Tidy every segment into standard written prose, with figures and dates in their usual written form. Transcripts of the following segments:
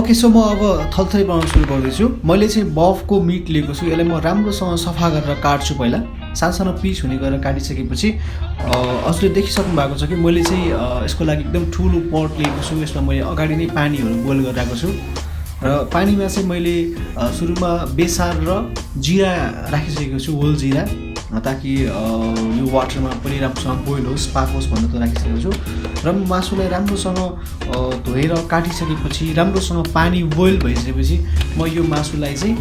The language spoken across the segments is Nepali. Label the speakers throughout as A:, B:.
A: ओके सो म अब थलथले बनाउन सुरु गर्दैछु। मैले चाहिँ बफको मिट लिएको छु। यसलाई म राम्रोसँग सफा गरेर काट्छु। पहिला सानो पिस हुने गरेर काटिसकेपछि हजुरले देखिसक्नु भएको छ कि मैले चाहिँ यसको लागि एकदम ठुलो पट लिएको छु। यसमा मैले अगाडि नै पानीहरू बोइल गरिरहेको छु र पानीमा चाहिँ मैले सुरुमा बेसार र जिरा राखिसकेको छु, होल जिरा, ताकि यो वाटरमा पनि राम्रोसँग बोइल होस्, पाकोस् भनेर त राखिसकेको छु। र मासुलाई राम्रोसँग धोएर काटिसकेपछि राम्रोसँग पानी बोइल भइसकेपछि म यो मासुलाई चाहिँ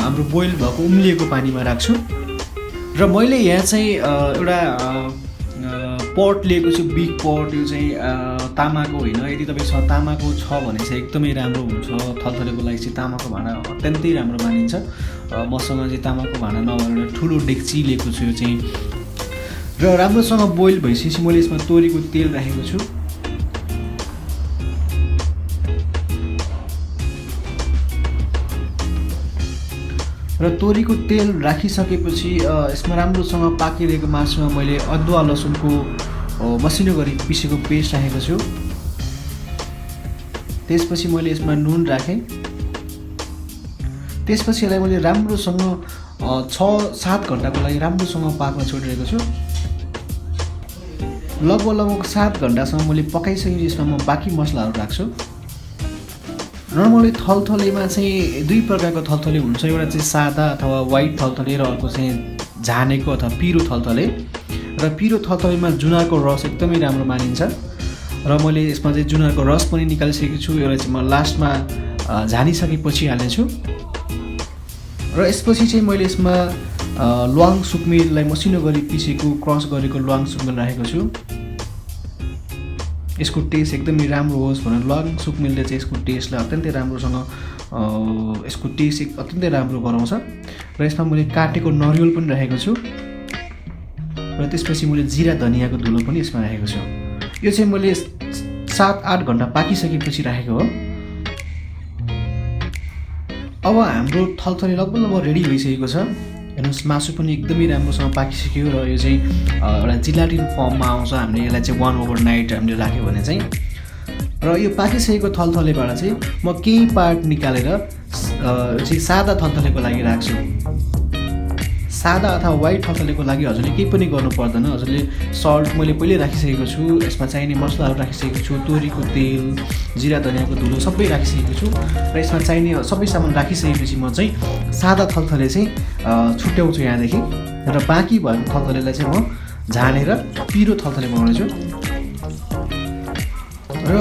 A: हाम्रो बोइल भएको उम्लिएको पानीमा राख्छु। र मैले यहाँ चाहिँ एउटा पट लिएको छु, बिग पट। यो चाहिँ तामाको होइन, यदि तपाईँ तामाको छ भने चाहिँ एकदमै राम्रो हुन्छ। थलथलेको लागि चाहिँ तामाको भाँडा अत्यन्तै राम्रो मानिन्छ। मसँग चाहिँ तामाको भाँडा नभएर एउटा ठुलो डेक्ची लिएको छु यो चाहिँ। र राम्रोसँग बोइल भइसकेपछि मैले यसमा तोरीको तेल राखेको छु। र तोरीको तेल राखिसकेपछि यसमा राम्रोसँग पाकिरहेको मासुमा मैले अदुवा लसुनको मसिनो गरी पिसेको पेस्ट राखेको छु। त्यसपछि मैले यसमा नुन राखेँ। त्यसपछि यसलाई मैले राम्रोसँग 6-7 घन्टाको लागि राम्रोसँग पाक्न छोडिरहेको छु। लगभग 7 घन्टासम्म मैले पकाइसकेपछि यसमा म बाँकी मसलाहरू राख्छु। नर्मली थलथलेमा चाहिँ दुई प्रकारको थलथले हुन्छ। एउटा चाहिँ सादा अथवा वाइट थलथले र अर्को चाहिँ झानेको अथवा पिरो थलथले। र पिरो थलथलेमा जुनारको रस एकदमै राम्रो मानिन्छ र मैले यसमा चाहिँ जुनारको रस पनि निकालिसकेको छु। एउटा चाहिँ म लास्टमा झानिसकेपछि हाल्नेछु। र यसपछि चाहिँ मैले यसमा ल्वाङ सुकमेललाई मसिनो गरी पिसेको क्रस गरेको ल्वाङ सुकमेल राखेको छु। यसको टेस्ट एकदमै राम्रो होस् भनेर ल्वाङ सुकमेलले चाहिँ यसको टेस्टलाई अत्यन्तै राम्रोसँग यसको टेस्ट अत्यन्तै राम्रो गराउँछ। र यसमा मैले काटेको नरिवल पनि राखेको छु। र त्यसपछि मैले जिरा धनियाँको धुलो पनि यसमा राखेको छु। यो चाहिँ मैले 7-8 घन्टा पाकिसकेपछि राखेको हो। अब हाम्रो थलथले लगभग रेडी भइसकेको छ। हेर्नुहोस्, मासु पनि एकदमै राम्रोसँग पाकिसक्यो र यो चाहिँ एउटा जिलाटिन फर्ममा आउँछ। हामीले यसलाई चाहिँ 1 ओभरनाइट हामीले राख्यो भने चाहिँ। र यो पाकिसकेको थलथलेबाट चाहिँ म केही पार्ट निकालेर चाहिँ सादा थलथलेको लागि राख्छु। सादा अथवा वाइट थलथलेको लागि हजुरले केही पनि गर्नु पर्दैन। हजुरले सल्ट मैले पहिल्यै राखिसकेको छु। यसमा चाहिने मसलाहरू राखिसकेको छु। तोरीको तेल, जिरा धनियाँको धुलो सबै राखिसकेको छु। र यसमा चाहिने सबै सामान राखिसकेपछि म चाहिँ सादा थलथले चाहिँ छुट्याउँछु यहाँदेखि। र बाँकी भएको थलथलेलाई चाहिँ म झानेर पिरो थलथले बनाउनेछु। र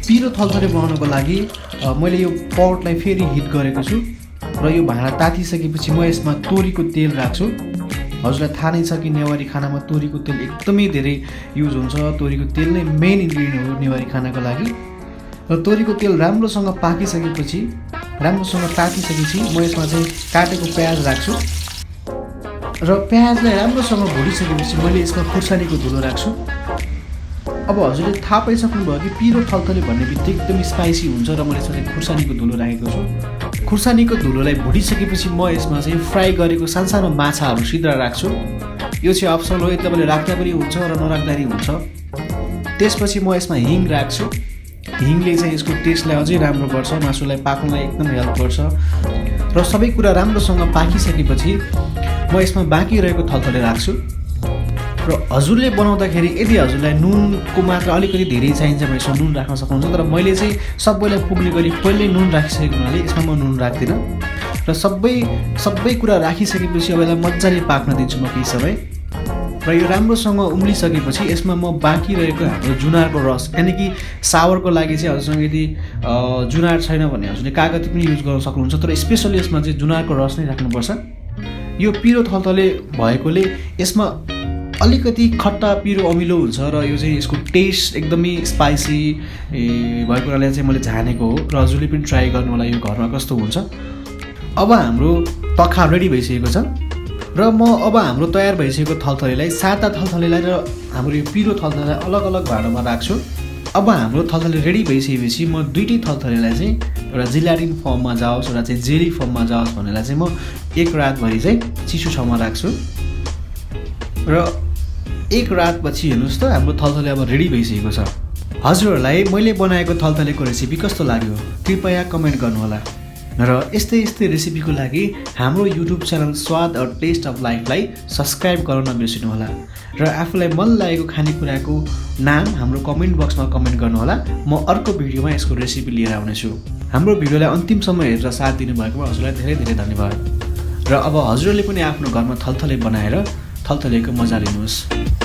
A: पिरो थलथले बनाउनको लागि मैले यो पटलाई फेरि हिट गरेको छु। र यो भाँडा तातिसकेपछि म यसमा तोरीको तेल राख्छु। हजुरलाई थाहा नै छ कि नेवारी खानामा तोरीको तेल एकदमै धेरै युज हुन्छ। तोरीको तेल नै मेन इन्ग्रिडियन्ट हो नेवारी खानाको लागि। र तोरीको तेल राम्रोसँग पाकिसकेपछि, राम्रोसँग तातिसकेपछि म यसमा चाहिँ काटेको प्याज राख्छु। र प्याजलाई राम्रोसँग भुटिसकेपछि मैले यसमा खुर्सानीको धुलो राख्छु। अब हजुरले थाहा पाइसक्नुभयो कि पिरो थलथले भन्ने बित्तिकै एकदमै स्पाइसी हुन्छ र मैले यसमा चाहिँ खुर्सानीको धुलो राखेको छु। खुर्सानीको धुलोलाई भुटिसकेपछि म यसमा चाहिँ फ्राई गरेको सानो माछाहरू सिधा राख्छु। यो चाहिँ अप्सनल हो, तपाईँले राख्दा पनि हुन्छ र नराख्दा पनि हुन्छ। त्यसपछि म यसमा हिङ राख्छु। हिङले चाहिँ यसको टेस्टलाई अझै राम्रो गर्छ, मासुलाई पाक्नलाई एकदम हेल्प गर्छ। र सबै कुरा राम्रोसँग पाकिसकेपछि म यसमा बाँकी रहेको थलथले राख्छु। र हजुरले बनाउँदाखेरि यदि हजुरलाई नुनको मात्रा अलिकति धेरै चाहिन्छ भने यसमा नुन राख्न सक्नुहुन्छ। तर मैले चाहिँ सबैलाई पुग्ने गरी पहिल्यै नुन राखिसकेको हुनाले यसमा म नुन राख्दिनँ। र सबै कुरा राखिसकेपछि अब यसलाई मजाले पाक्न दिन्छु म केही समय। र यो राम्रोसँग उम्लिसकेपछि यसमा म बाँकी रहेको हाम्रो जुनारको रस, यानि कि सावरको लागि चाहिँ हजुरसँग यदि जुनार छैन भने हजुरले कागती पनि युज गर्न सक्नुहुन्छ। तर स्पेसली यसमा चाहिँ जुनारको रस नै राख्नुपर्छ। यो पिरो थलथले भएकोले यसमा अलिकति खट्टा पिरो अमिलो हुन्छ र यो चाहिँ यसको टेस्ट एकदमै स्पाइसी भएको हुनाले चाहिँ मैले झानेको हो। र हजुरले पनि ट्राई गर्नु होला यो घरमा कस्तो हुन्छ। अब हाम्रो तखा रेडी भइसकेको छ। र म अब हाम्रो तयार भइसकेको थलथलेलाई, सादा थलथलेलाई र हाम्रो यो पिरो थलथलेलाई अलग अलग भाँडामा राख्छु। अब हाम्रो थलथले रेडी भइसकेपछि म दुईटै थलथलेलाई चाहिँ एउटा जिलाटिन फर्ममा जाओस्, एउटा चाहिँ जेली फर्ममा जाओस् भनेर चाहिँ म एक रातभरि चाहिँ चिसो ठाउँमा राख्छु। र एक रातपछि हेर्नुहोस् त हाम्रो थलथले अब रेडी भइसकेको छ। हजुरहरूलाई मैले बनाएको थलथलेको रेसिपी कस्तो लाग्यो कृपया कमेन्ट गर्नुहोला र यस्तै रेसिपीको लागि हाम्रो युट्युब च्यानल स्वाद और टेस्ट अफ लाइफलाई सब्सक्राइब गर्न नबिर्सिनुहोला र आफूलाई मन लागेको खानेकुराको नाम हाम्रो कमेन्ट बक्समा कमेन्ट गर्नुहोला म अर्को भिडियोमा यसको रेसिपी लिएर आउनेछु हाम्रो भिडियोलाई अन्तिमसम्म हेरेर साथ दिनुभएकोमा हजुरलाई धेरै धेरै धन्यवाद र अब हजुरले पनि आफ्नो घरमा थलथले बनाएर थलथलेको मजा लिनुहोस्